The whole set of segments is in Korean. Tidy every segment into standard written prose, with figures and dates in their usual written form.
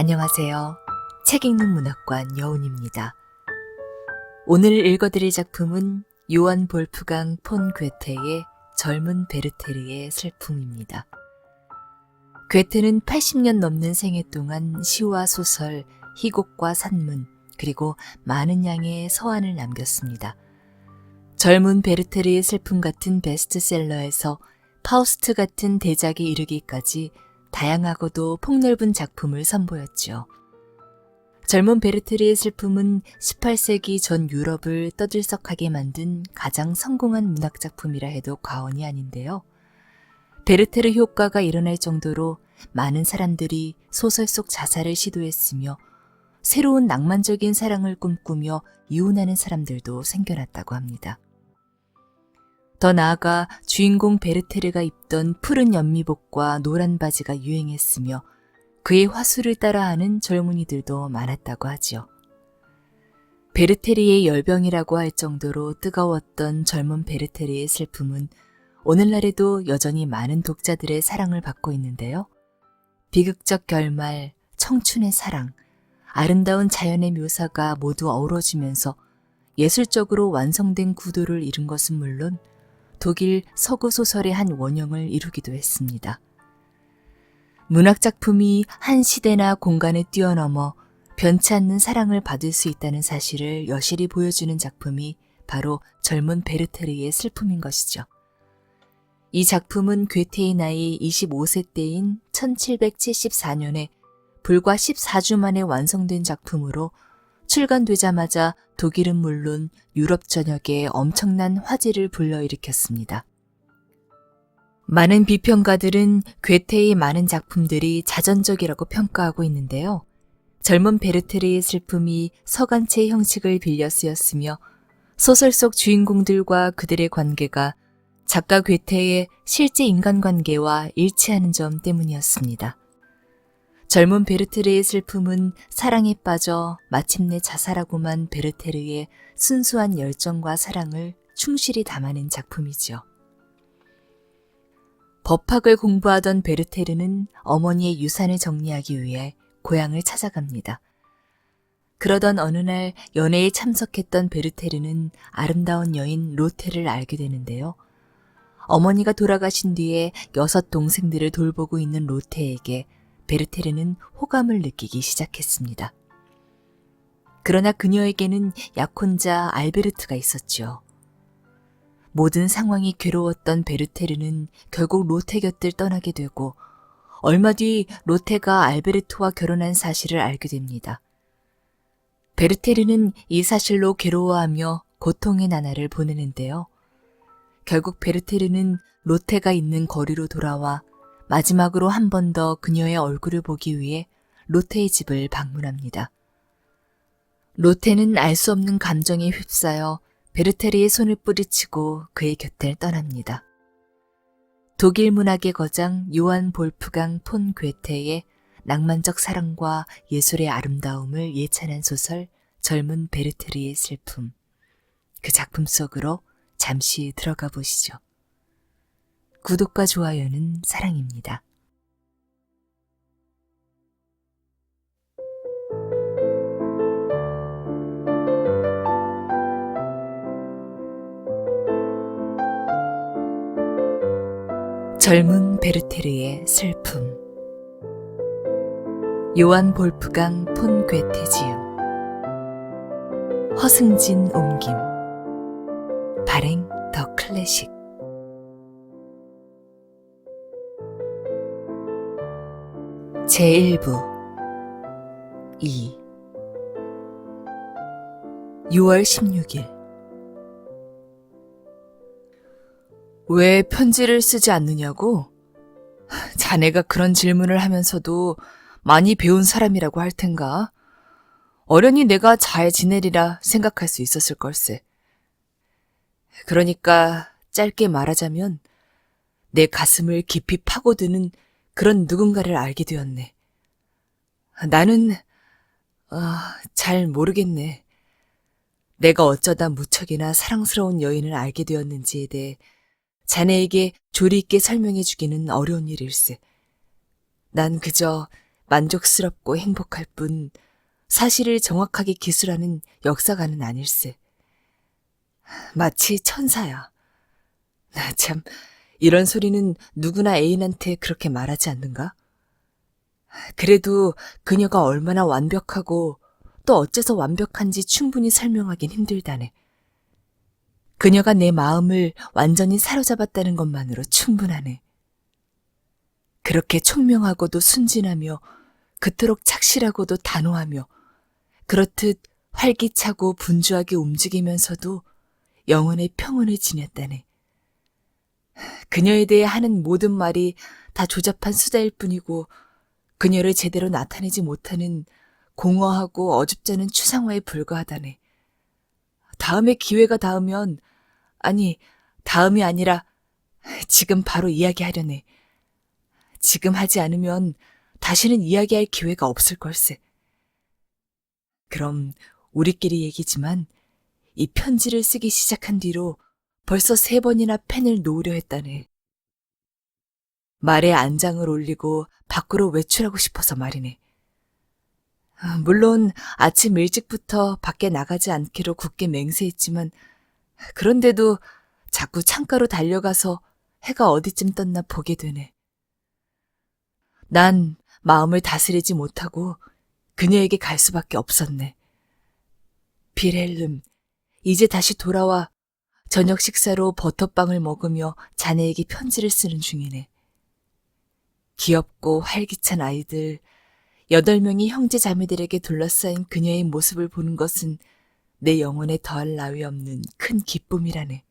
안녕하세요. 책 읽는 문학관 여운입니다. 오늘 읽어드릴 작품은 요한 볼프강 폰 괴테의 젊은 베르테르의 슬픔입니다. 괴테는 80년 넘는 생애 동안 시와 소설, 희곡과 산문, 그리고 많은 양의 서한을 남겼습니다. 젊은 베르테르의 슬픔 같은 베스트셀러에서 파우스트 같은 대작에 이르기까지 다양하고도 폭넓은 작품을 선보였죠. 젊은 베르테르의 슬픔은 18세기 전 유럽을 떠들썩하게 만든 가장 성공한 문학작품이라 해도 과언이 아닌데요. 베르테르 효과가 일어날 정도로 많은 사람들이 소설 속 자살을 시도했으며 새로운 낭만적인 사랑을 꿈꾸며 이혼하는 사람들도 생겨났다고 합니다. 더 나아가 주인공 베르테르가 입던 푸른 연미복과 노란 바지가 유행했으며 그의 화술을 따라하는 젊은이들도 많았다고 하지요. 베르테르의 열병이라고 할 정도로 뜨거웠던 젊은 베르테르의 슬픔은 오늘날에도 여전히 많은 독자들의 사랑을 받고 있는데요. 비극적 결말, 청춘의 사랑, 아름다운 자연의 묘사가 모두 어우러지면서 예술적으로 완성된 구도를 이룬 것은 물론 독일 서구 소설의 한 원형을 이루기도 했습니다. 문학작품이 한 시대나 공간을 뛰어넘어 변치 않는 사랑을 받을 수 있다는 사실을 여실히 보여주는 작품이 바로 젊은 베르테르의 슬픔인 것이죠. 이 작품은 괴테의 나이 25세 때인 1774년에 불과 14주 만에 완성된 작품으로 출간되자마자 독일은 물론 유럽 전역에 엄청난 화제를 불러일으켰습니다. 많은 비평가들은 괴테의 많은 작품들이 자전적이라고 평가하고 있는데요. 젊은 베르테르의 슬픔이 서간체 형식을 빌려 쓰였으며 소설 속 주인공들과 그들의 관계가 작가 괴테의 실제 인간관계와 일치하는 점 때문이었습니다. 젊은 베르테르의 슬픔은 사랑에 빠져 마침내 자살하고만 베르테르의 순수한 열정과 사랑을 충실히 담아낸 작품이죠. 법학을 공부하던 베르테르는 어머니의 유산을 정리하기 위해 고향을 찾아갑니다. 그러던 어느 날 연회에 참석했던 베르테르는 아름다운 여인 로테를 알게 되는데요. 어머니가 돌아가신 뒤에 6 동생들을 돌보고 있는 로테에게 베르테르는 호감을 느끼기 시작했습니다. 그러나 그녀에게는 약혼자 알베르트가 있었죠. 모든 상황이 괴로웠던 베르테르는 결국 로테 곁을 떠나게 되고 얼마 뒤 로테가 알베르트와 결혼한 사실을 알게 됩니다. 베르테르는 이 사실로 괴로워하며 고통의 나날을 보내는데요. 결국 베르테르는 로테가 있는 거리로 돌아와 마지막으로 한 번 더 그녀의 얼굴을 보기 위해 로테의 집을 방문합니다. 로테는 알 수 없는 감정에 휩싸여 베르테르의 손을 뿌리치고 그의 곁을 떠납니다. 독일 문학의 거장 요한 볼프강 폰 괴테의 낭만적 사랑과 예술의 아름다움을 예찬한 소설 젊은 베르테르의 슬픔. 그 작품 속으로 잠시 들어가 보시죠. 구독과 좋아요는 사랑입니다. 젊은 베르테르의 슬픔. 요한 볼프강 폰 괴테 지음. 허승진 옮김. 발행 더 클래식. 제1부 2 6월 16일 왜 편지를 쓰지 않느냐고? 자네가 그런 질문을 하면서도 많이 배운 사람이라고 할 텐가? 어련히 내가 잘 지내리라 생각할 수 있었을 걸세. 그러니까 짧게 말하자면 내 가슴을 깊이 파고드는 그런 누군가를 알게 되었네. 나는 잘 모르겠네. 내가 어쩌다 무척이나 사랑스러운 여인을 알게 되었는지에 대해 자네에게 조리 있게 설명해 주기는 어려운 일일세. 난 그저 만족스럽고 행복할 뿐 사실을 정확하게 기술하는 역사가는 아닐세. 마치 천사야. 나 참, 이런 소리는 누구나 애인한테 그렇게 말하지 않는가? 그래도 그녀가 얼마나 완벽하고 또 어째서 완벽한지 충분히 설명하긴 힘들다네. 그녀가 내 마음을 완전히 사로잡았다는 것만으로 충분하네. 그렇게 총명하고도 순진하며 그토록 착실하고도 단호하며 그렇듯 활기차고 분주하게 움직이면서도 영혼의 평온을 지녔다네. 그녀에 대해 하는 모든 말이 다 조잡한 수다일 뿐이고 그녀를 제대로 나타내지 못하는 공허하고 어줍잖은 추상화에 불과하다네. 다음에 기회가 닿으면, 아니, 다음이 아니라 지금 바로 이야기하려네. 지금 하지 않으면 다시는 이야기할 기회가 없을 걸세. 그럼 우리끼리 얘기지만 이 편지를 쓰기 시작한 뒤로 벌써 3번이나 펜을 놓으려 했다네. 말에 안장을 올리고 밖으로 외출하고 싶어서 말이네. 물론 아침 일찍부터 밖에 나가지 않기로 굳게 맹세했지만 그런데도 자꾸 창가로 달려가서 해가 어디쯤 떴나 보게 되네. 난 마음을 다스리지 못하고 그녀에게 갈 수밖에 없었네. 빌헬름, 이제 다시 돌아와 저녁 식사로 버터빵을 먹으며 자네에게 편지를 쓰는 중이네. 귀엽고 활기찬 아이들, 8명이 형제 자매들에게 둘러싸인 그녀의 모습을 보는 것은 내 영혼에 더할 나위 없는 큰 기쁨이라네.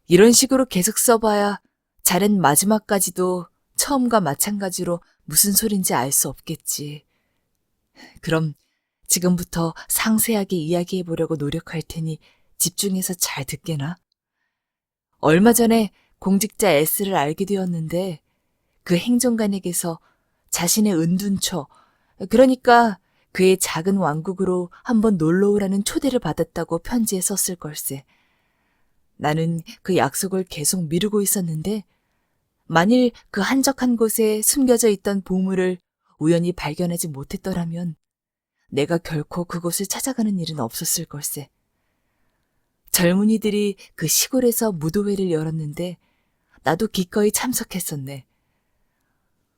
이런 식으로 계속 써봐야 잘은 마지막까지도 처음과 마찬가지로 무슨 소린지 알 수 없겠지. 그럼 지금부터 상세하게 이야기해 보려고 노력할 테니 집중해서 잘 듣게나. 얼마 전에 공직자 S를 알게 되었는데 그 행정관에게서 자신의 은둔처, 그러니까 그의 작은 왕국으로 한번 놀러 오라는 초대를 받았다고 편지에 썼을 걸세. 나는 그 약속을 계속 미루고 있었는데 만일 그 한적한 곳에 숨겨져 있던 보물을 우연히 발견하지 못했더라면 내가 결코 그곳을 찾아가는 일은 없었을 걸세. 젊은이들이 그 시골에서 무도회를 열었는데 나도 기꺼이 참석했었네.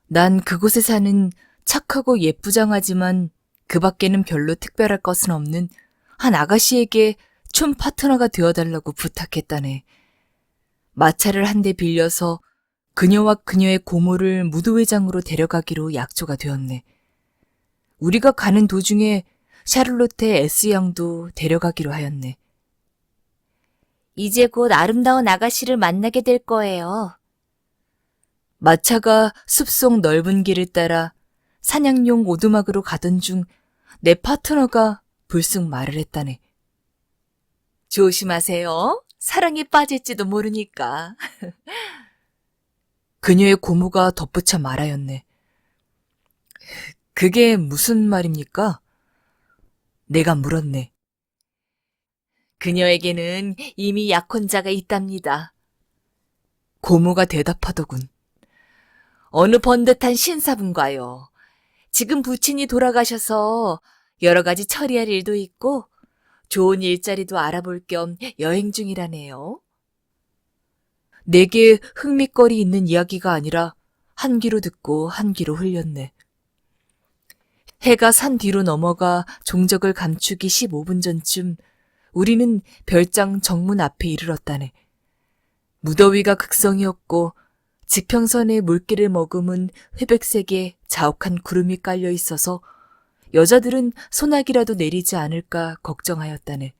난 그곳에 사는 착하고 예쁘장하지만 그 밖에는 별로 특별할 것은 없는 한 아가씨에게 춤 파트너가 되어달라고 부탁했다네. 마차를 한 대 빌려서 그녀와 그녀의 고모를 무도회장으로 데려가기로 약조가 되었네. 우리가 가는 도중에 샤를로테 S양도 데려가기로 하였네. 이제 곧 아름다운 아가씨를 만나게 될 거예요. 마차가 숲속 넓은 길을 따라 사냥용 오두막으로 가던 중 내 파트너가 불쑥 말을 했다네. 조심하세요. 사랑에 빠질지도 모르니까. 그녀의 고모가 덧붙여 말하였네. 그게 무슨 말입니까? 내가 물었네. 그녀에게는 이미 약혼자가 있답니다. 고모가 대답하더군. 어느 번듯한 신사분과요. 지금 부친이 돌아가셔서 여러 가지 처리할 일도 있고 좋은 일자리도 알아볼 겸 여행 중이라네요. 내게 흥미거리 있는 이야기가 아니라 한 귀로 듣고 한 귀로 흘렸네. 해가 산 뒤로 넘어가 종적을 감추기 15분 전쯤 우리는 별장 정문 앞에 이르렀다네. 무더위가 극성이었고 지평선의 물기를 머금은 회백색의 자욱한 구름이 깔려 있어서 여자들은 소나기라도 내리지 않을까 걱정하였다네.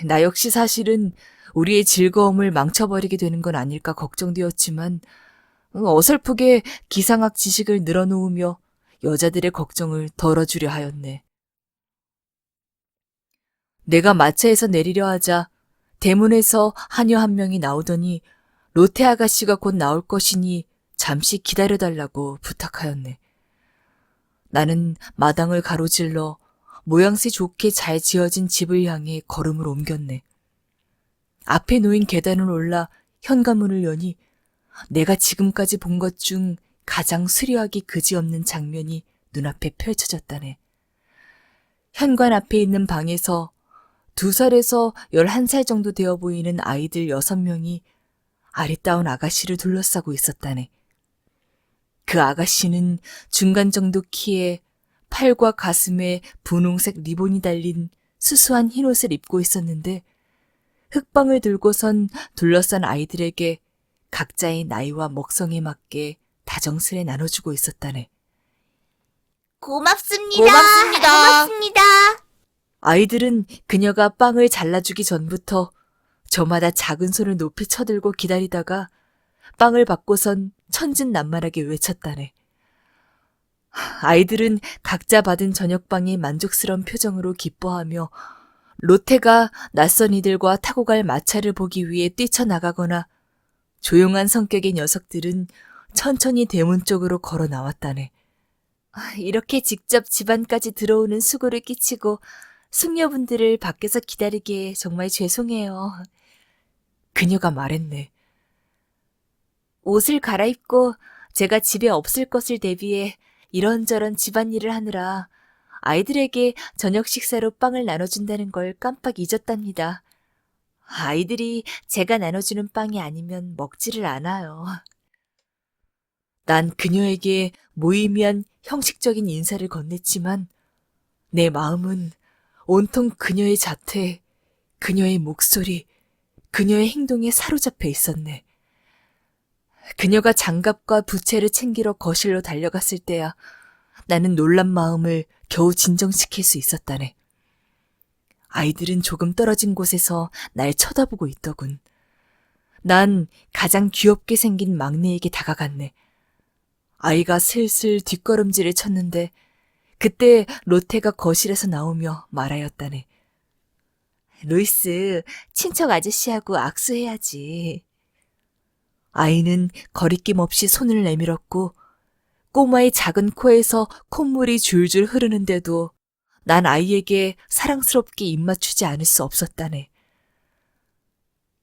나 역시 사실은 우리의 즐거움을 망쳐버리게 되는 건 아닐까 걱정되었지만 어설프게 기상학 지식을 늘어놓으며 여자들의 걱정을 덜어주려 하였네. 내가 마차에서 내리려 하자 대문에서 하녀 한 명이 나오더니 로테 아가씨가 곧 나올 것이니 잠시 기다려달라고 부탁하였네. 나는 마당을 가로질러 모양새 좋게 잘 지어진 집을 향해 걸음을 옮겼네. 앞에 놓인 계단을 올라 현관문을 여니 내가 지금까지 본 것 중 가장 수려하기 그지없는 장면이 눈앞에 펼쳐졌다네. 현관 앞에 있는 방에서 2살에서 11살 정도 되어 보이는 아이들 6명이 아리따운 아가씨를 둘러싸고 있었다네. 그 아가씨는 중간 정도 키에 팔과 가슴에 분홍색 리본이 달린 수수한 흰옷을 입고 있었는데 흙방을 들고선 둘러싼 아이들에게 각자의 나이와 먹성에 맞게 다정스레 나눠주고 있었다네. 고맙습니다. 고맙습니다. 고맙습니다. 아이들은 그녀가 빵을 잘라주기 전부터 저마다 작은 손을 높이 쳐들고 기다리다가 빵을 받고선 천진난만하게 외쳤다네. 아이들은 각자 받은 저녁빵에 만족스러운 표정으로 기뻐하며 로테가 낯선 이들과 타고 갈 마차를 보기 위해 뛰쳐나가거나 조용한 성격의 녀석들은 천천히 대문 쪽으로 걸어 나왔다네. 이렇게 직접 집안까지 들어오는 수고를 끼치고 숙녀분들을 밖에서 기다리게 해 정말 죄송해요. 그녀가 말했네. 옷을 갈아입고 제가 집에 없을 것을 대비해 이런저런 집안일을 하느라 아이들에게 저녁 식사로 빵을 나눠준다는 걸 깜빡 잊었답니다. 아이들이 제가 나눠주는 빵이 아니면 먹지를 않아요. 난 그녀에게 무의미한 형식적인 인사를 건넸지만 내 마음은 온통 그녀의 자태, 그녀의 목소리, 그녀의 행동에 사로잡혀 있었네. 그녀가 장갑과 부채를 챙기러 거실로 달려갔을 때야 나는 놀란 마음을 겨우 진정시킬 수 있었다네. 아이들은 조금 떨어진 곳에서 날 쳐다보고 있더군. 난 가장 귀엽게 생긴 막내에게 다가갔네. 아이가 슬슬 뒷걸음질을 쳤는데 그때 로테가 거실에서 나오며 말하였다네. 루이스, 친척 아저씨하고 악수해야지. 아이는 거리낌 없이 손을 내밀었고 꼬마의 작은 코에서 콧물이 줄줄 흐르는데도 난 아이에게 사랑스럽게 입맞추지 않을 수 없었다네.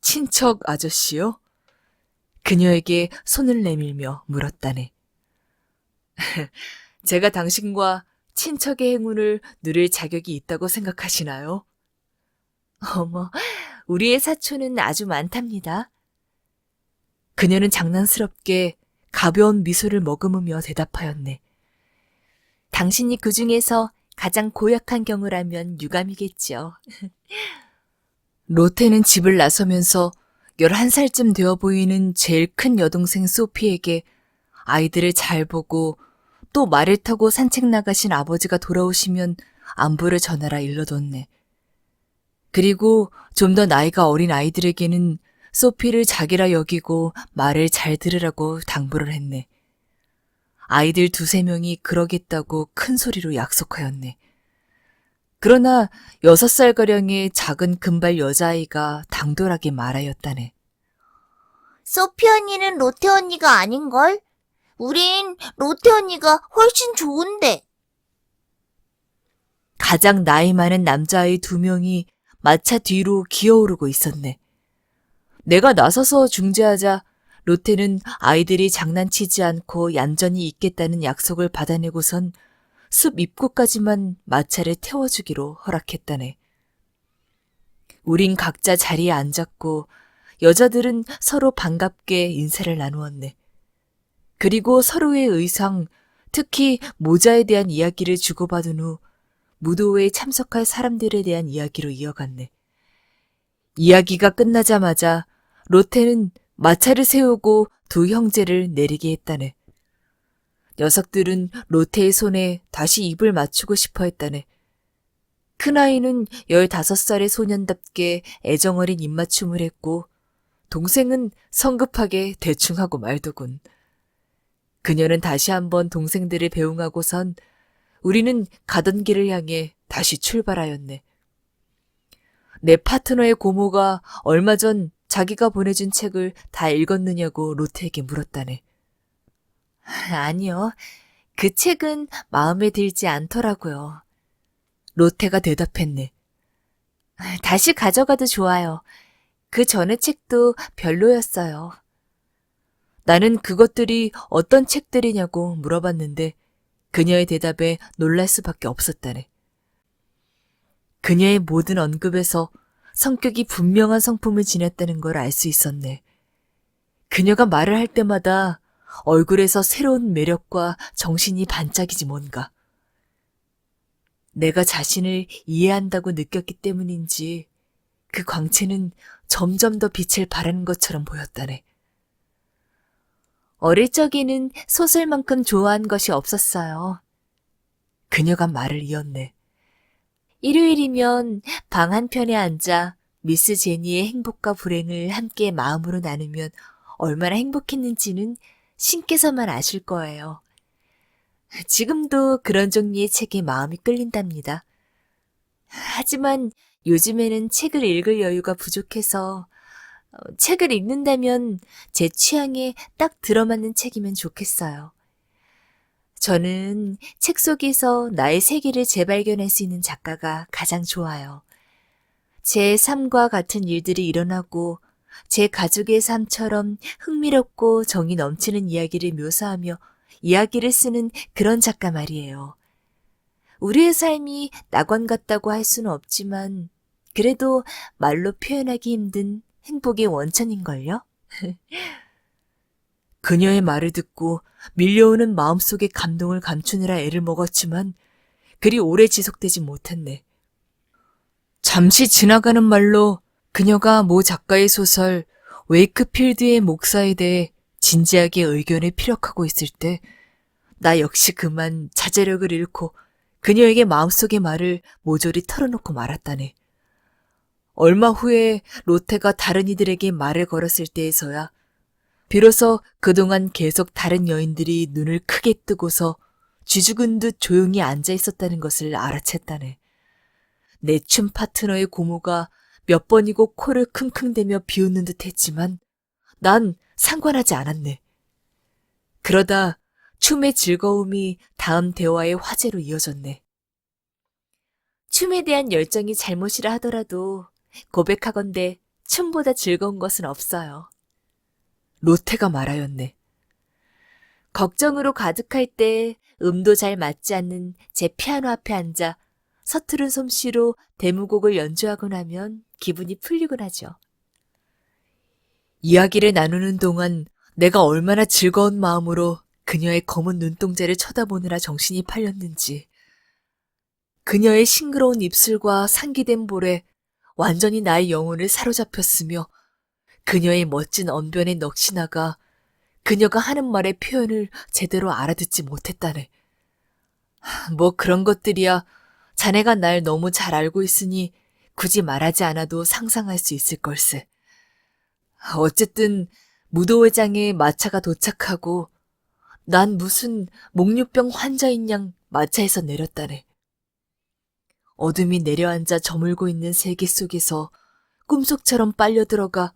친척 아저씨요? 그녀에게 손을 내밀며 물었다네. 제가 당신과 친척의 행운을 누릴 자격이 있다고 생각하시나요? 어머, 우리의 사촌은 아주 많답니다. 그녀는 장난스럽게 가벼운 미소를 머금으며 대답하였네. 당신이 그 중에서 가장 고약한 경우라면 유감이겠죠. 로테는 집을 나서면서 11살쯤 되어 보이는 제일 큰 여동생 소피에게 아이들을 잘 보고 또 말을 타고 산책 나가신 아버지가 돌아오시면 안부를 전하라 일러뒀네. 그리고 좀 더 나이가 어린 아이들에게는 소피를 자기라 여기고 말을 잘 들으라고 당부를 했네. 아이들 2-3명이 그러겠다고 큰 소리로 약속하였네. 그러나 6살가량의 작은 금발 여자아이가 당돌하게 말하였다네. 소피 언니는 로테 언니가 아닌걸? 우린 로테 언니가 훨씬 좋은데. 가장 나이 많은 남자아이 2명이 마차 뒤로 기어오르고 있었네. 내가 나서서 중재하자 로테는 아이들이 장난치지 않고 얌전히 있겠다는 약속을 받아내고선 숲 입구까지만 마차를 태워주기로 허락했다네. 우린 각자 자리에 앉았고 여자들은 서로 반갑게 인사를 나누었네. 그리고 서로의 의상, 특히 모자에 대한 이야기를 주고받은 후 무도회에 참석할 사람들에 대한 이야기로 이어갔네. 이야기가 끝나자마자 로테는 마차를 세우고 2 형제를 내리게 했다네. 녀석들은 로테의 손에 다시 입을 맞추고 싶어 했다네. 큰아이는 15살의 소년답게 애정어린 입맞춤을 했고 동생은 성급하게 대충하고 말더군. 그녀는 다시 한번 동생들을 배웅하고선 우리는 가던 길을 향해 다시 출발하였네. 내 파트너의 고모가 얼마 전 자기가 보내준 책을 다 읽었느냐고 로테에게 물었다네. 아니요. 그 책은 마음에 들지 않더라고요. 로테가 대답했네. 다시 가져가도 좋아요. 그 전의 책도 별로였어요. 나는 그것들이 어떤 책들이냐고 물어봤는데 그녀의 대답에 놀랄 수밖에 없었다네. 그녀의 모든 언급에서 성격이 분명한 성품을 지녔다는 걸 알 수 있었네. 그녀가 말을 할 때마다 얼굴에서 새로운 매력과 정신이 반짝이지 뭔가. 내가 자신을 이해한다고 느꼈기 때문인지 그 광채는 점점 더 빛을 발하는 것처럼 보였다네. 어릴 적에는 소설만큼 좋아한 것이 없었어요. 그녀가 말을 이었네. 일요일이면 방 한편에 앉아 미스 제니의 행복과 불행을 함께 마음으로 나누면 얼마나 행복했는지는 신께서만 아실 거예요. 지금도 그런 종류의 책에 마음이 끌린답니다. 하지만 요즘에는 책을 읽을 여유가 부족해서 책을 읽는다면 제 취향에 딱 들어맞는 책이면 좋겠어요. 저는 책 속에서 나의 세계를 재발견할 수 있는 작가가 가장 좋아요. 제 삶과 같은 일들이 일어나고 제 가족의 삶처럼 흥미롭고 정이 넘치는 이야기를 묘사하며 이야기를 쓰는 그런 작가 말이에요. 우리의 삶이 낙원 같다고 할 수는 없지만 그래도 말로 표현하기 힘든 행복의 원천인걸요? 그녀의 말을 듣고 밀려오는 마음속의 감동을 감추느라 애를 먹었지만 그리 오래 지속되지 못했네. 잠시 지나가는 말로 그녀가 모 작가의 소설 웨이크필드의 목사에 대해 진지하게 의견을 피력하고 있을 때 나 역시 그만 자제력을 잃고 그녀에게 마음속의 말을 모조리 털어놓고 말았다네. 얼마 후에 로테가 다른 이들에게 말을 걸었을 때에서야 비로소 그동안 계속 다른 여인들이 눈을 크게 뜨고서 쥐죽은 듯 조용히 앉아 있었다는 것을 알아챘다네. 내 춤 파트너의 고모가 몇 번이고 코를 킁킁대며 비웃는 듯 했지만 난 상관하지 않았네. 그러다 춤의 즐거움이 다음 대화의 화제로 이어졌네. 춤에 대한 열정이 잘못이라 하더라도 고백하건대 춤보다 즐거운 것은 없어요. 로테가 말하였네. 걱정으로 가득할 때 음도 잘 맞지 않는 제 피아노 앞에 앉아 서투른 솜씨로 데모곡을 연주하고 나면 기분이 풀리곤 하죠. 이야기를 나누는 동안 내가 얼마나 즐거운 마음으로 그녀의 검은 눈동자를 쳐다보느라 정신이 팔렸는지 그녀의 싱그러운 입술과 상기된 볼에 완전히 나의 영혼을 사로잡혔으며 그녀의 멋진 언변에 넋이 나가 그녀가 하는 말의 표현을 제대로 알아듣지 못했다네. 뭐 그런 것들이야 자네가 날 너무 잘 알고 있으니 굳이 말하지 않아도 상상할 수 있을 걸세. 어쨌든 무도회장에 마차가 도착하고 난 무슨 목류병 환자인 양 마차에서 내렸다네. 어둠이 내려앉아 저물고 있는 세계 속에서 꿈속처럼 빨려 들어가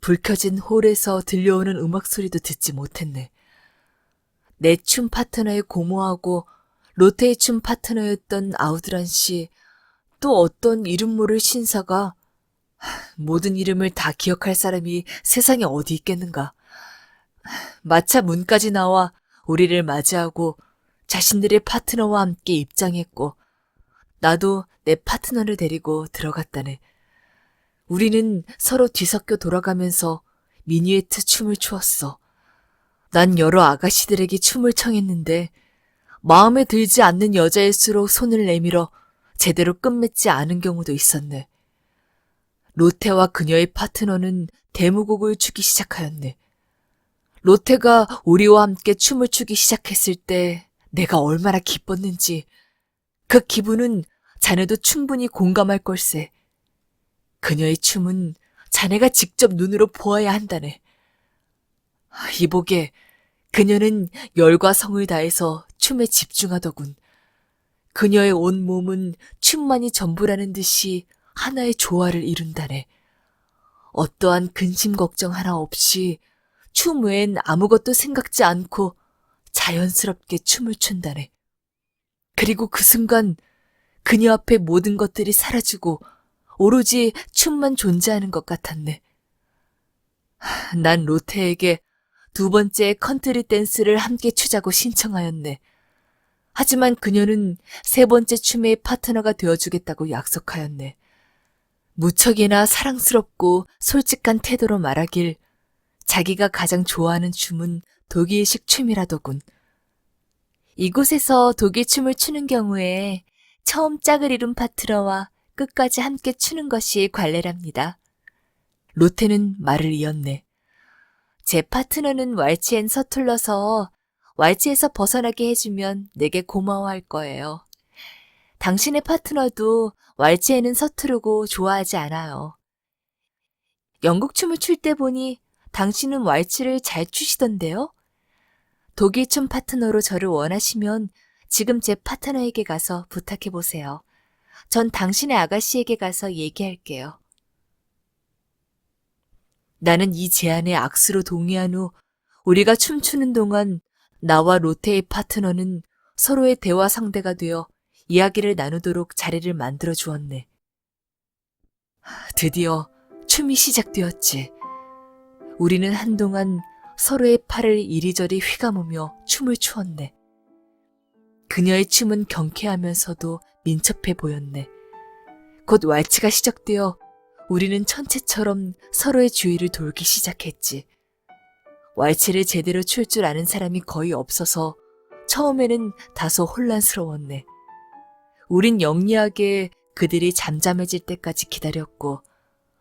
불 켜진 홀에서 들려오는 음악 소리도 듣지 못했네. 내 춤 파트너의 고모하고 로테의 춤 파트너였던 아우드란 씨, 또 어떤 이름 모를 신사가 모든 이름을 다 기억할 사람이 세상에 어디 있겠는가. 마차 문까지 나와 우리를 맞이하고 자신들의 파트너와 함께 입장했고 나도 내 파트너를 데리고 들어갔다네. 우리는 서로 뒤섞여 돌아가면서 미니에트 춤을 추었어. 난 여러 아가씨들에게 춤을 청했는데 마음에 들지 않는 여자일수록 손을 내밀어 제대로 끝맺지 않은 경우도 있었네. 로테와 그녀의 파트너는 데모곡을 추기 시작하였네. 로테가 우리와 함께 춤을 추기 시작했을 때 내가 얼마나 기뻤는지 그 기분은 자네도 충분히 공감할 걸세. 그녀의 춤은 자네가 직접 눈으로 보아야 한다네. 이보게 그녀는 열과 성을 다해서 춤에 집중하더군. 그녀의 온 몸은 춤만이 전부라는 듯이 하나의 조화를 이룬다네. 어떠한 근심 걱정 하나 없이 춤 외엔 아무것도 생각지 않고 자연스럽게 춤을 춘다네. 그리고 그 순간 그녀 앞에 모든 것들이 사라지고 오로지 춤만 존재하는 것 같았네. 난 로테에게 두 번째 컨트리 댄스를 함께 추자고 신청하였네. 하지만 그녀는 세 번째 춤의 파트너가 되어주겠다고 약속하였네. 무척이나 사랑스럽고 솔직한 태도로 말하길 자기가 가장 좋아하는 춤은 독일식 춤이라더군. 이곳에서 독일 춤을 추는 경우에 처음 짝을 이룬 파트너와 끝까지 함께 추는 것이 관례랍니다. 로테는 말을 이었네. 제 파트너는 왈츠엔 서툴러서 왈츠에서 벗어나게 해주면 내게 고마워할 거예요. 당신의 파트너도 왈츠에는 서투르고 좋아하지 않아요. 영국 춤을 출 때 보니 당신은 왈츠를 잘 추시던데요? 독일 춤 파트너로 저를 원하시면 지금 제 파트너에게 가서 부탁해보세요. 전 당신의 아가씨에게 가서 얘기할게요. 나는 이 제안에 악수로 동의한 후 우리가 춤추는 동안 나와 로테의 파트너는 서로의 대화 상대가 되어 이야기를 나누도록 자리를 만들어 주었네. 드디어 춤이 시작되었지. 우리는 한동안 서로의 팔을 이리저리 휘감으며 춤을 추었네. 그녀의 춤은 경쾌하면서도 민첩해 보였네. 곧 왈츠가 시작되어 우리는 천체처럼 서로의 주위를 돌기 시작했지. 왈츠를 제대로 출 줄 아는 사람이 거의 없어서 처음에는 다소 혼란스러웠네. 우린 영리하게 그들이 잠잠해질 때까지 기다렸고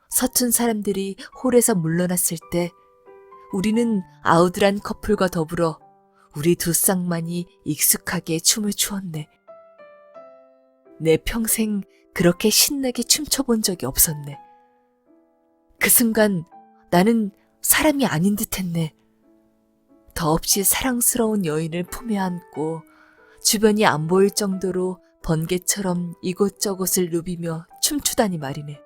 서툰 사람들이 홀에서 물러났을 때 우리는 아우들한 커플과 더불어 우리 두 쌍만이 익숙하게 춤을 추었네. 내 평생 그렇게 신나게 춤춰본 적이 없었네. 그 순간 나는 사람이 아닌 듯했네. 더없이 사랑스러운 여인을 품에 안고 주변이 안 보일 정도로 번개처럼 이곳저곳을 누비며 춤추다니 말이네.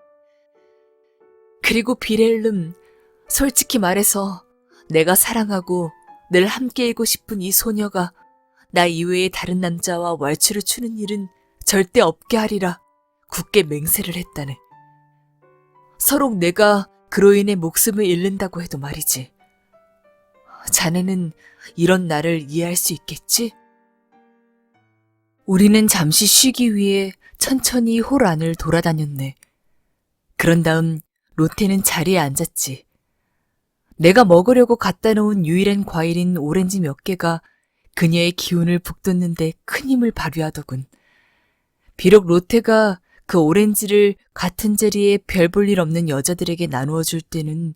그리고 비렐름, 솔직히 말해서 내가 사랑하고 늘 함께이고 싶은 이 소녀가 나 이외의 다른 남자와 왈츠를 추는 일은 절대 없게 하리라 굳게 맹세를 했다네. 서로 내가 그로 인해 목숨을 잃는다고 해도 말이지. 자네는 이런 나를 이해할 수 있겠지? 우리는 잠시 쉬기 위해 천천히 홀 안을 돌아다녔네. 그런 다음 로테는 자리에 앉았지. 내가 먹으려고 갖다 놓은 유일한 과일인 오렌지 몇 개가 그녀의 기운을 북돋는데 큰 힘을 발휘하더군. 비록 로테가 그 오렌지를 같은 자리에 별 볼 일 없는 여자들에게 나누어 줄 때는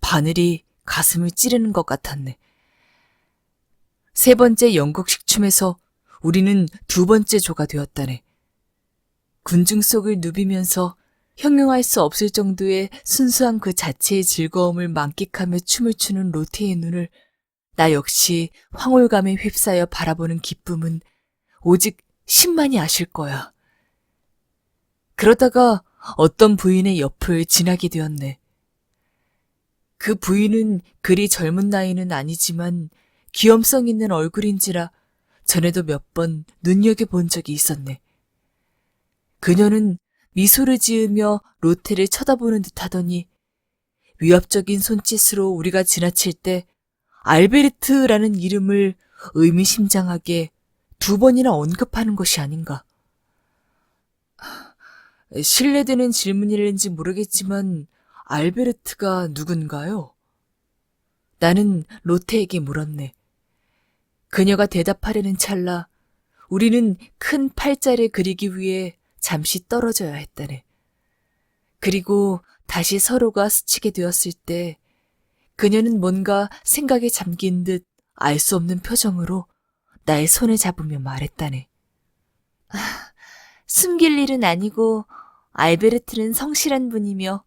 바늘이 가슴을 찌르는 것 같았네. 세 번째 영국식 춤에서 우리는 두 번째 조가 되었다네. 군중 속을 누비면서 형용할 수 없을 정도의 순수한 그 자체의 즐거움을 만끽하며 춤을 추는 로테의 눈을 나 역시 황홀감에 휩싸여 바라보는 기쁨은 오직 신만이 아실 거야. 그러다가 어떤 부인의 옆을 지나게 되었네. 그 부인은 그리 젊은 나이는 아니지만 귀염성 있는 얼굴인지라 전에도 몇 번 눈여겨본 적이 있었네. 그녀는 미소를 지으며 로테를 쳐다보는 듯 하더니 위협적인 손짓으로 우리가 지나칠 때 알베르트라는 이름을 의미심장하게 두 번이나 언급하는 것이 아닌가. 실례되는 질문이는지 모르겠지만 알베르트가 누군가요? 나는 로테에게 물었네. 그녀가 대답하려는 찰나 우리는 큰 팔자를 그리기 위해 잠시 떨어져야 했다네. 그리고 다시 서로가 스치게 되었을 때 그녀는 뭔가 생각에 잠긴 듯 알 수 없는 표정으로 나의 손을 잡으며 말했다네. 숨길 일은 아니고 알베르트는 성실한 분이며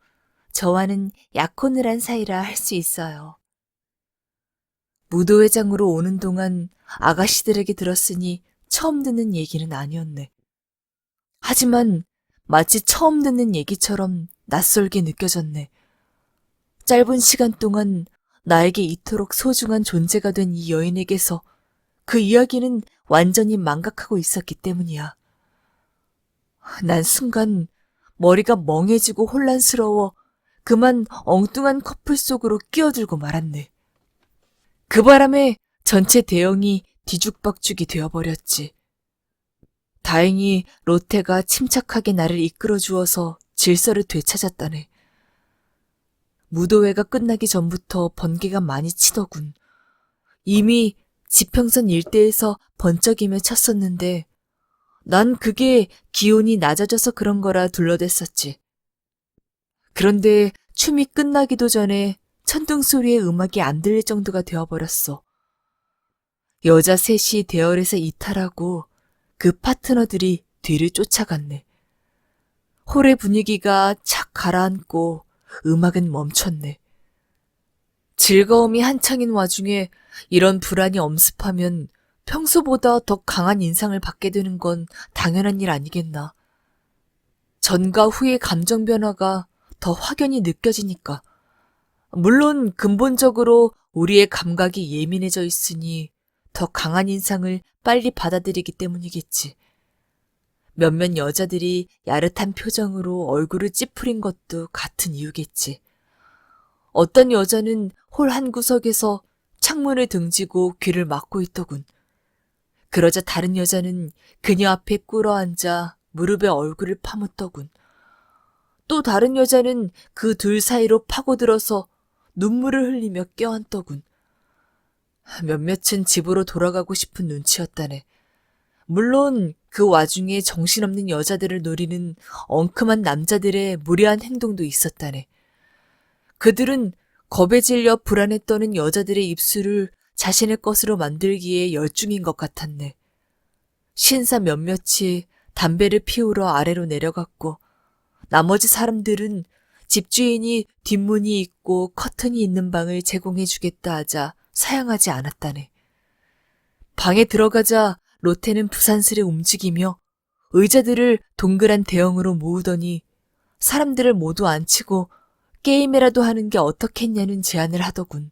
저와는 약혼을 한 사이라 할 수 있어요. 무도회장으로 오는 동안 아가씨들에게 들었으니 처음 듣는 얘기는 아니었네. 하지만 마치 처음 듣는 얘기처럼 낯설게 느껴졌네. 짧은 시간 동안 나에게 이토록 소중한 존재가 된 이 여인에게서 그 이야기는 완전히 망각하고 있었기 때문이야. 난 순간 머리가 멍해지고 혼란스러워 그만 엉뚱한 커플 속으로 끼어들고 말았네. 그 바람에 전체 대형이 뒤죽박죽이 되어버렸지. 다행히 로테가 침착하게 나를 이끌어 주어서 질서를 되찾았다네. 무도회가 끝나기 전부터 번개가 많이 치더군. 이미 지평선 일대에서 번쩍이며 쳤었는데 난 그게 기온이 낮아져서 그런 거라 둘러댔었지. 그런데 춤이 끝나기도 전에 천둥 소리의 음악이 안 들릴 정도가 되어버렸어. 여자 셋이 대열에서 이탈하고 그 파트너들이 뒤를 쫓아갔네. 홀의 분위기가 착 가라앉고 음악은 멈췄네. 즐거움이 한창인 와중에 이런 불안이 엄습하면 평소보다 더 강한 인상을 받게 되는 건 당연한 일 아니겠나. 전과 후의 감정 변화가 더 확연히 느껴지니까. 물론 근본적으로 우리의 감각이 예민해져 있으니 더 강한 인상을 빨리 받아들이기 때문이겠지. 몇몇 여자들이 야릇한 표정으로 얼굴을 찌푸린 것도 같은 이유겠지. 어떤 여자는 홀 한 구석에서 창문을 등지고 귀를 막고 있더군. 그러자 다른 여자는 그녀 앞에 꿇어앉아 무릎에 얼굴을 파묻더군. 또 다른 여자는 그 둘 사이로 파고들어서 눈물을 흘리며 껴안더군. 몇몇은 집으로 돌아가고 싶은 눈치였다네. 물론 그 와중에 정신없는 여자들을 노리는 엉큼한 남자들의 무례한 행동도 있었다네. 그들은 겁에 질려 불안에 떠는 여자들의 입술을 자신의 것으로 만들기에 열중인 것 같았네. 신사 몇몇이 담배를 피우러 아래로 내려갔고 나머지 사람들은 집주인이 뒷문이 있고 커튼이 있는 방을 제공해 주겠다 하자 사양하지 않았다네. 방에 들어가자 로테는 부산스레 움직이며 의자들을 동그란 대형으로 모으더니 사람들을 모두 앉히고 게임이라도 하는 게 어떻겠냐는 제안을 하더군.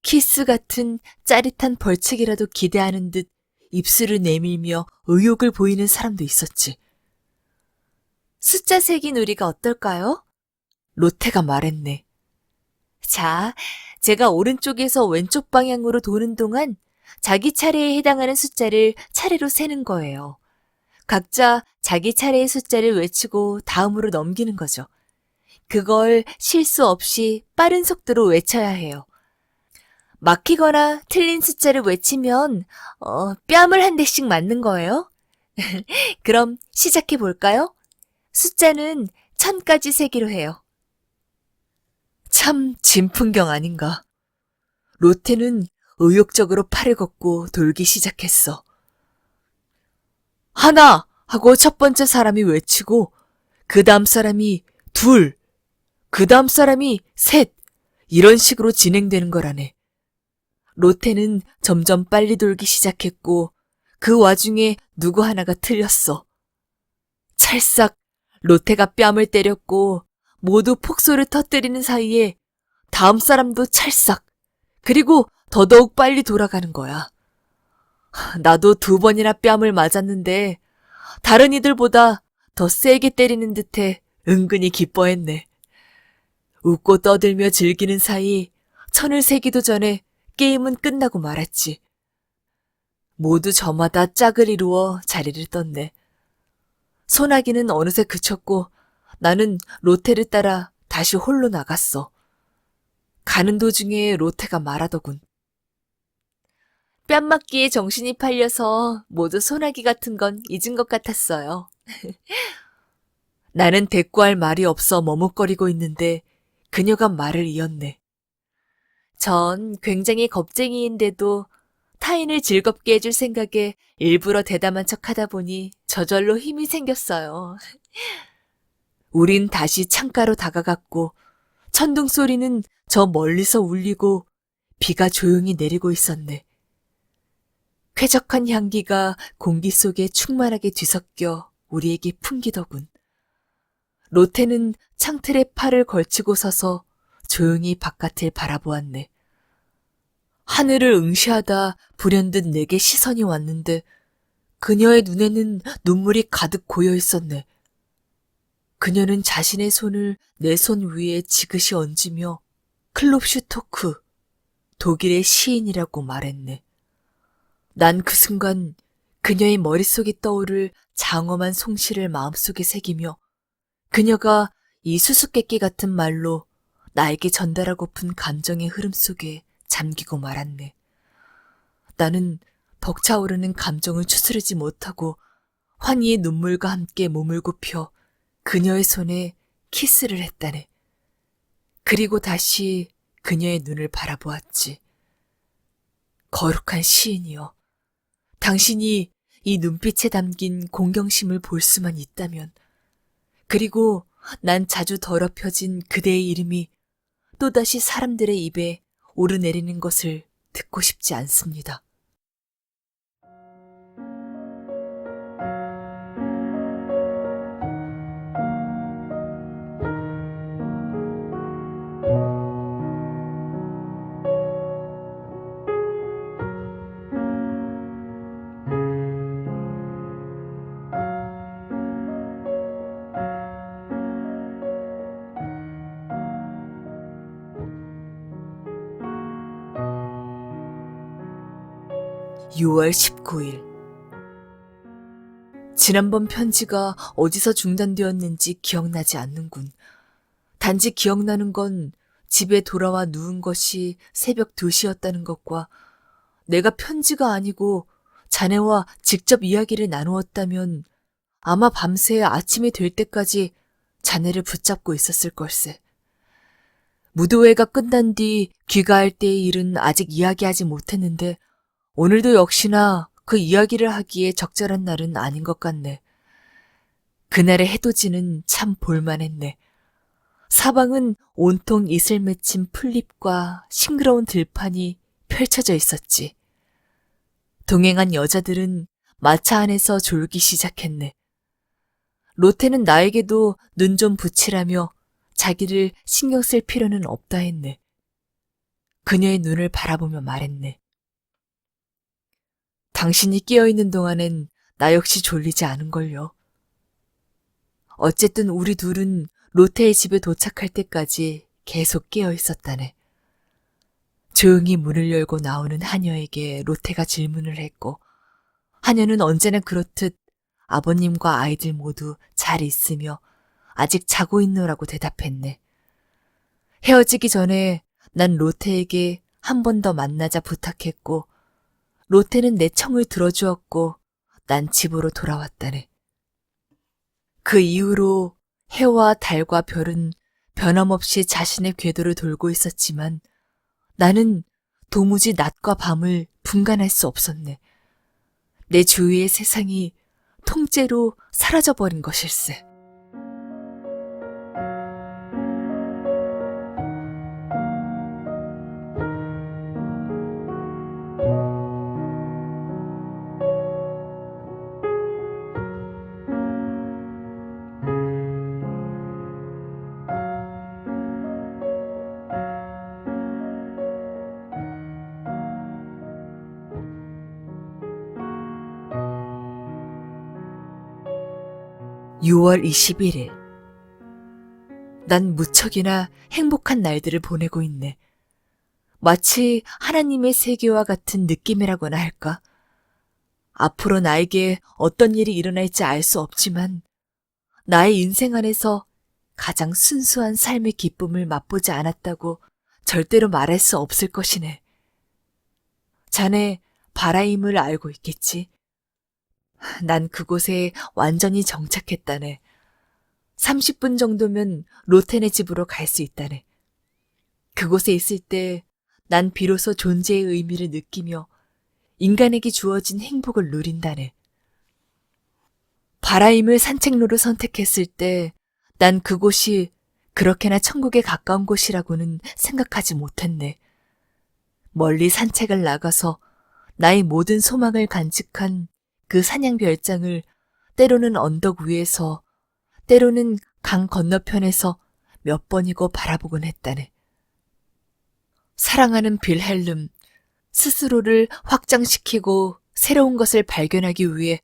키스 같은 짜릿한 벌칙이라도 기대하는 듯 입술을 내밀며 의욕을 보이는 사람도 있었지. 숫자 세기 놀이가 어떨까요? 로테가 말했네. 자, 제가 오른쪽에서 왼쪽 방향으로 도는 동안 자기 차례에 해당하는 숫자를 차례로 세는 거예요. 각자 자기 차례의 숫자를 외치고 다음으로 넘기는 거죠. 그걸 실수 없이 빠른 속도로 외쳐야 해요. 막히거나 틀린 숫자를 외치면 뺨을 한 대씩 맞는 거예요. 그럼 시작해 볼까요? 숫자는 1000까지 세기로 해요. 참 진풍경 아닌가. 로테는 의욕적으로 팔을 걷고 돌기 시작했어. 하나 하고 첫 번째 사람이 외치고 그 다음 사람이 둘, 그 다음 사람이 셋 이런 식으로 진행되는 거라네. 로테는 점점 빨리 돌기 시작했고 그 와중에 누구 하나가 틀렸어. 찰싹 로테가 뺨을 때렸고 모두 폭소를 터뜨리는 사이에 다음 사람도 찰싹 그리고 더더욱 빨리 돌아가는 거야. 나도 2번이나 뺨을 맞았는데 다른 이들보다 더 세게 때리는 듯해 은근히 기뻐했네. 웃고 떠들며 즐기는 사이 천을 세기도 전에 게임은 끝나고 말았지. 모두 저마다 짝을 이루어 자리를 떴네. 소나기는 어느새 그쳤고 나는 로테를 따라 다시 홀로 나갔어. 가는 도중에 로테가 말하더군. 뺨 맞기에 정신이 팔려서 모두 소나기 같은 건 잊은 것 같았어요. 나는 대꾸할 말이 없어 머뭇거리고 있는데 그녀가 말을 이었네. 전 굉장히 겁쟁이인데도 타인을 즐겁게 해줄 생각에 일부러 대담한 척 하다 보니 저절로 힘이 생겼어요. 우린 다시 창가로 다가갔고 천둥 소리는 저 멀리서 울리고 비가 조용히 내리고 있었네. 쾌적한 향기가 공기 속에 충만하게 뒤섞여 우리에게 풍기더군. 로테는 창틀에 팔을 걸치고 서서 조용히 바깥을 바라보았네. 하늘을 응시하다 불현듯 내게 시선이 왔는데 그녀의 눈에는 눈물이 가득 고여 있었네. 그녀는 자신의 손을 내 손 위에 지그시 얹으며 클롭슈 토크, 독일의 시인이라고 말했네. 난 그 순간 그녀의 머릿속에 떠오를 장엄한 송시를 마음속에 새기며 그녀가 이 수수께끼 같은 말로 나에게 전달하고픈 감정의 흐름 속에 잠기고 말았네. 나는 벅차오르는 감정을 추스르지 못하고 환희의 눈물과 함께 몸을 굽혀 그녀의 손에 키스를 했다네. 그리고 다시 그녀의 눈을 바라보았지. 거룩한 시인이여, 당신이 이 눈빛에 담긴 공경심을 볼 수만 있다면, 그리고 난 자주 더럽혀진 그대의 이름이 또다시 사람들의 입에 오르내리는 것을 듣고 싶지 않습니다. (6월 19일) 지난번 편지가 어디서 중단되었는지 기억나지 않는군. 단지 기억나는 건 집에 돌아와 누운 것이 새벽 2시였다는 것과 내가 편지가 아니고 자네와 직접 이야기를 나누었다면 아마 밤새 아침이 될 때까지 자네를 붙잡고 있었을 걸세. 무도회가 끝난 뒤 귀가할 때의 일은 아직 이야기하지 못했는데 오늘도 역시나 그 이야기를 하기에 적절한 날은 아닌 것 같네. 그날의 해돋이는 참 볼만했네. 사방은 온통 이슬 맺힌 풀잎과 싱그러운 들판이 펼쳐져 있었지. 동행한 여자들은 마차 안에서 졸기 시작했네. 로테는 나에게도 눈 좀 붙이라며 자기를 신경 쓸 필요는 없다 했네. 그녀의 눈을 바라보며 말했네. 당신이 깨어있는 동안엔 나 역시 졸리지 않은걸요. 어쨌든 우리 둘은 로테의 집에 도착할 때까지 계속 깨어있었다네. 조용히 문을 열고 나오는 하녀에게 로테가 질문을 했고 하녀는 언제나 그렇듯 아버님과 아이들 모두 잘 있으며 아직 자고 있노라고 대답했네. 헤어지기 전에 난 로테에게 한 번 더 만나자 부탁했고 로테는 내 청을 들어주었고 난 집으로 돌아왔다네. 그 이후로 해와 달과 별은 변함없이 자신의 궤도를 돌고 있었지만 나는 도무지 낮과 밤을 분간할 수 없었네. 내 주위의 세상이 통째로 사라져버린 것일세. (6월 21일) 난 무척이나 행복한 날들을 보내고 있네. 마치 하나님의 세계와 같은 느낌이라고나 할까? 앞으로 나에게 어떤 일이 일어날지 알 수 없지만 나의 인생 안에서 가장 순수한 삶의 기쁨을 맛보지 않았다고 절대로 말할 수 없을 것이네. 자네 바라임을 알고 있겠지? 난 그곳에 완전히 정착했다네. 30분 정도면 로텐의 집으로 갈 수 있다네. 그곳에 있을 때 난 비로소 존재의 의미를 느끼며 인간에게 주어진 행복을 누린다네. 바라임을 산책로로 선택했을 때 난 그곳이 그렇게나 천국에 가까운 곳이라고는 생각하지 못했네. 멀리 산책을 나가서 나의 모든 소망을 간직한 그 사냥별장을 때로는 언덕 위에서 때로는 강 건너편에서 몇 번이고 바라보곤 했다네. 사랑하는 빌헬름, 스스로를 확장시키고 새로운 것을 발견하기 위해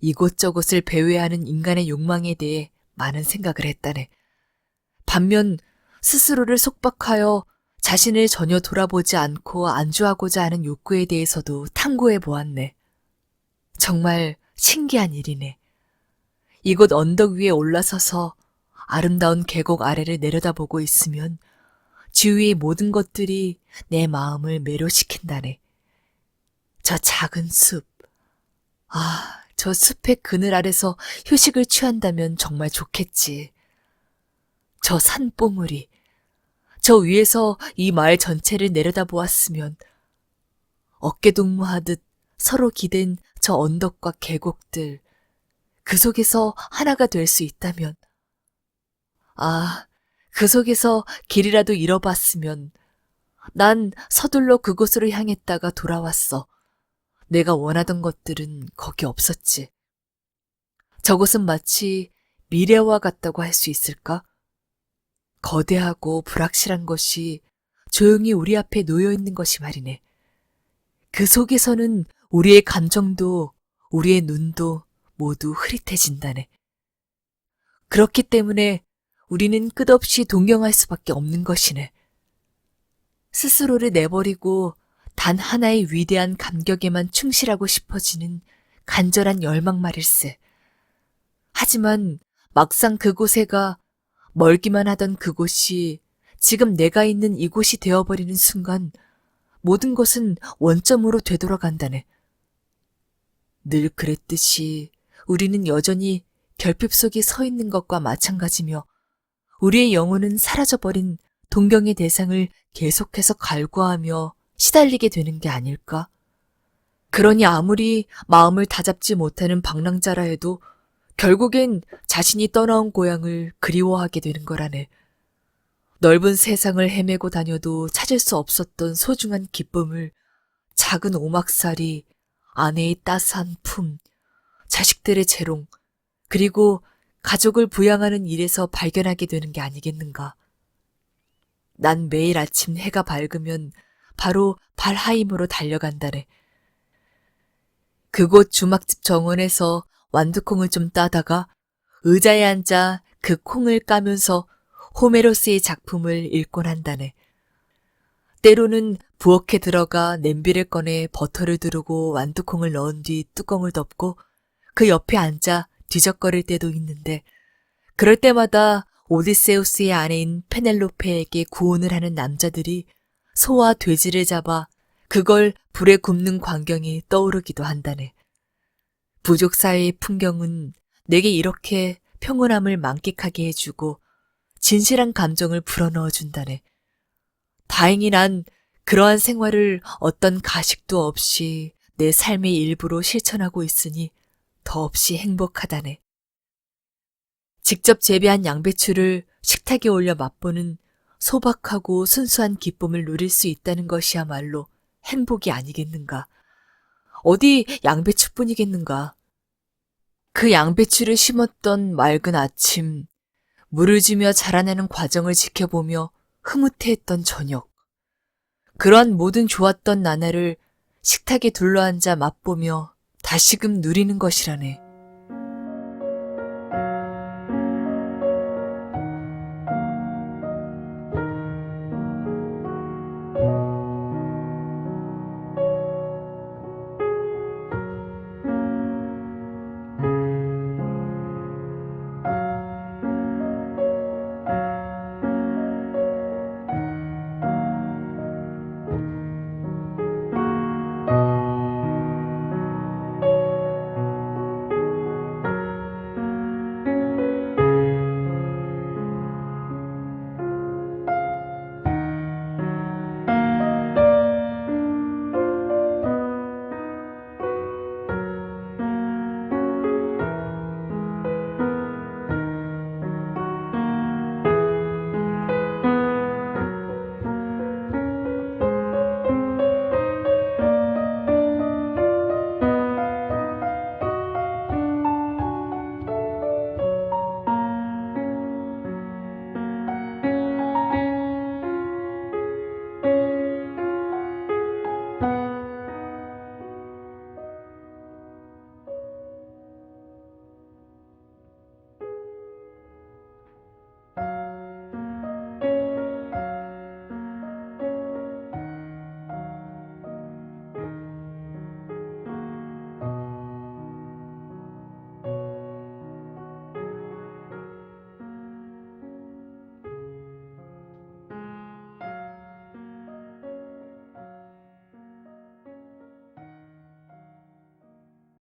이곳저곳을 배회하는 인간의 욕망에 대해 많은 생각을 했다네. 반면 스스로를 속박하여 자신을 전혀 돌아보지 않고 안주하고자 하는 욕구에 대해서도 탐구해 보았네. 정말 신기한 일이네. 이곳 언덕 위에 올라서서 아름다운 계곡 아래를 내려다보고 있으면 주위의 모든 것들이 내 마음을 매료시킨다네. 저 작은 숲. 저 숲의 그늘 아래서 휴식을 취한다면 정말 좋겠지. 저 산봉우리. 저 위에서 이 마을 전체를 내려다보았으면 어깨동무하듯 서로 기댄 저 언덕과 계곡들, 그 속에서 하나가 될 수 있다면, 그 속에서 길이라도 잃어봤으면 난 서둘러 그곳으로 향했다가 돌아왔어. 내가 원하던 것들은 거기 없었지. 저곳은 마치 미래와 같다고 할 수 있을까? 거대하고 불확실한 것이 조용히 우리 앞에 놓여 있는 것이 말이네. 그 속에서는 우리의 감정도 우리의 눈도 모두 흐릿해진다네. 그렇기 때문에 우리는 끝없이 동경할 수밖에 없는 것이네. 스스로를 내버리고 단 하나의 위대한 감격에만 충실하고 싶어지는 간절한 열망 말일세. 하지만 막상 그곳에가 멀기만 하던 그곳이 지금 내가 있는 이곳이 되어버리는 순간 모든 것은 원점으로 되돌아간다네. 늘 그랬듯이 우리는 여전히 결핍 속에 서 있는 것과 마찬가지며 우리의 영혼은 사라져버린 동경의 대상을 계속해서 갈구하며 시달리게 되는 게 아닐까? 그러니 아무리 마음을 다잡지 못하는 방랑자라 해도 결국엔 자신이 떠나온 고향을 그리워하게 되는 거라네. 넓은 세상을 헤매고 다녀도 찾을 수 없었던 소중한 기쁨을 작은 오막살이, 아내의 따스한 품, 자식들의 재롱, 그리고 가족을 부양하는 일에서 발견하게 되는 게 아니겠는가. 난 매일 아침 해가 밝으면 바로 발하임으로 달려간다네. 그곳 주막집 정원에서 완두콩을 좀 따다가 의자에 앉아 그 콩을 까면서 호메로스의 작품을 읽곤 한다네. 때로는 부엌에 들어가 냄비를 꺼내 버터를 두르고 완두콩을 넣은 뒤 뚜껑을 덮고 그 옆에 앉아 뒤적거릴 때도 있는데 그럴 때마다 오디세우스의 아내인 페넬로페에게 구혼을 하는 남자들이 소와 돼지를 잡아 그걸 불에 굽는 광경이 떠오르기도 한다네. 부족 사회의 풍경은 내게 이렇게 평온함을 만끽하게 해주고 진실한 감정을 불어넣어준다네. 다행히 난 그러한 생활을 어떤 가식도 없이 내 삶의 일부로 실천하고 있으니 더없이 행복하다네. 직접 재배한 양배추를 식탁에 올려 맛보는 소박하고 순수한 기쁨을 누릴 수 있다는 것이야말로 행복이 아니겠는가. 어디 양배추뿐이겠는가. 그 양배추를 심었던 맑은 아침, 물을 주며 자라나는 과정을 지켜보며 흐뭇해했던 저녁. 그러한 모든 좋았던 나날을 식탁에 둘러앉아 맛보며 다시금 누리는 것이라네.